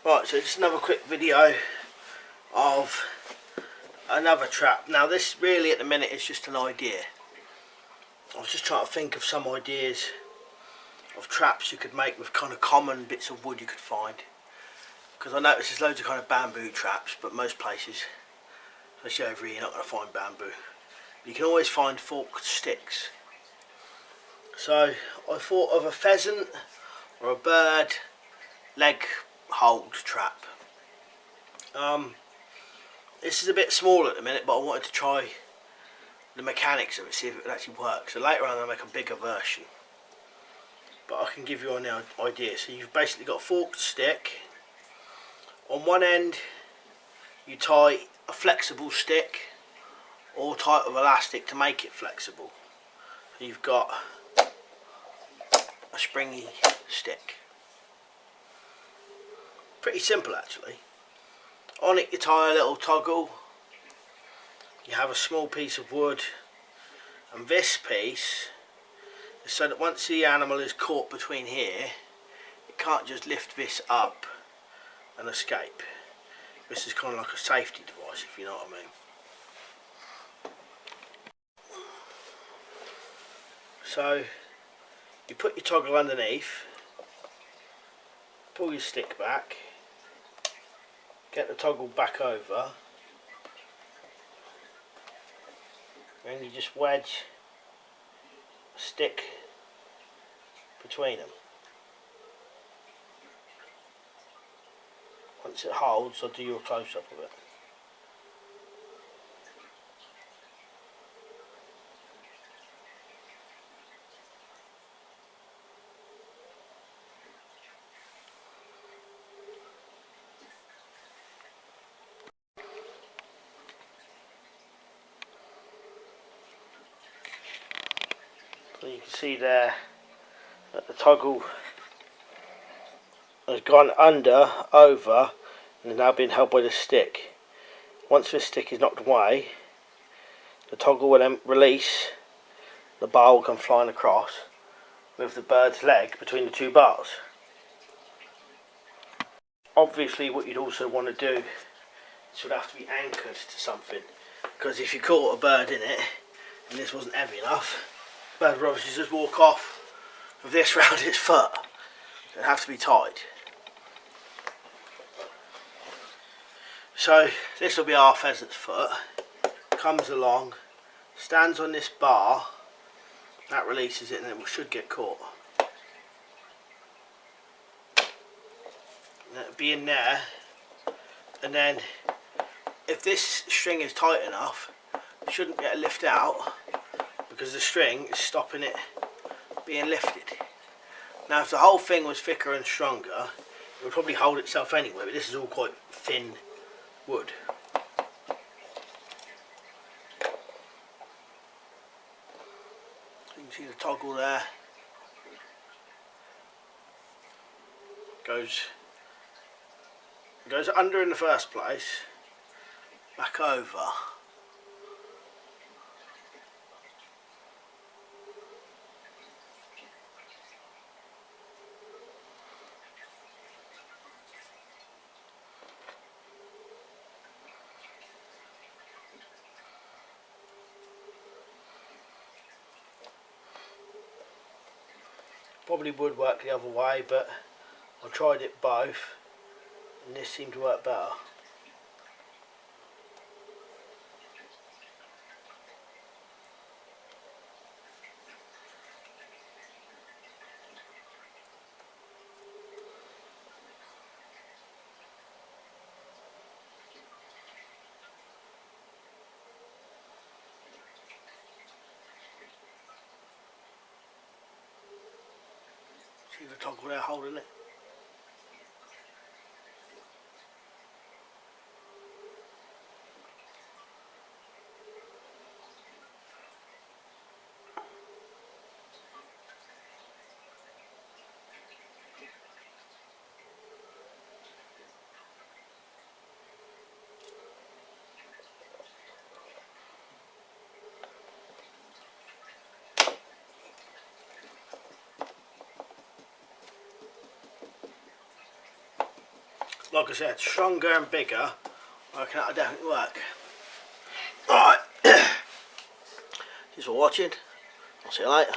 Right, so just another quick video of another trap. Now this really at the minute is just an idea. I was just trying to think of some ideas of traps you could make with kind of common bits of wood you could find. Because I noticed there's loads of kind of bamboo traps, but most places, especially over here, you're not going to find bamboo. You can always find forked sticks. So I thought of a pheasant or a bird leg hold trap. This is a bit small at the minute, but I wanted to try the mechanics of it, see if it would actually work. So later on I'll make a bigger version, but I can give you an idea. So you've basically got a forked stick. On one end you tie a flexible stick or type of elastic to make it flexible. So you've got a springy stick. Pretty simple actually. On it you tie a little toggle, you have a small piece of wood, and this piece is so that once the animal is caught between here, it can't just lift this up and escape. This is kind of like a safety device, if you know what I mean. So you put your toggle underneath, pull your stick back, get the toggle back over, and you just wedge a stick between them. Once it holds, I'll do you a close-up of it. So you can see there that the toggle has gone under, over, and is now being held by the stick. Once this stick is knocked away, the toggle will then release, the bar will come flying across with the bird's leg between the two bars. Obviously what you'd also want to do, this would have to be anchored to something, because if you caught a bird in it and this wasn't heavy enough, the bird would obviously just walk off with this round its foot. It'd have to be tied. So this will be our pheasant's foot. Comes along, stands on this bar, that releases it, and then it should get caught. And it'll be in there, and then if this string is tight enough, it shouldn't be able to lift out because the string is stopping it being lifted. Now if the whole thing was thicker and stronger, it would probably hold itself anyway, but this is all quite thin wood. You can see the toggle there. Goes under in the first place, back over. Probably would work the other way, but I tried it both and this seemed to work better. See the toggle there holding it? like I said, stronger and bigger, I reckon that'll definitely work. Alright, thanks for watching, I'll see you later.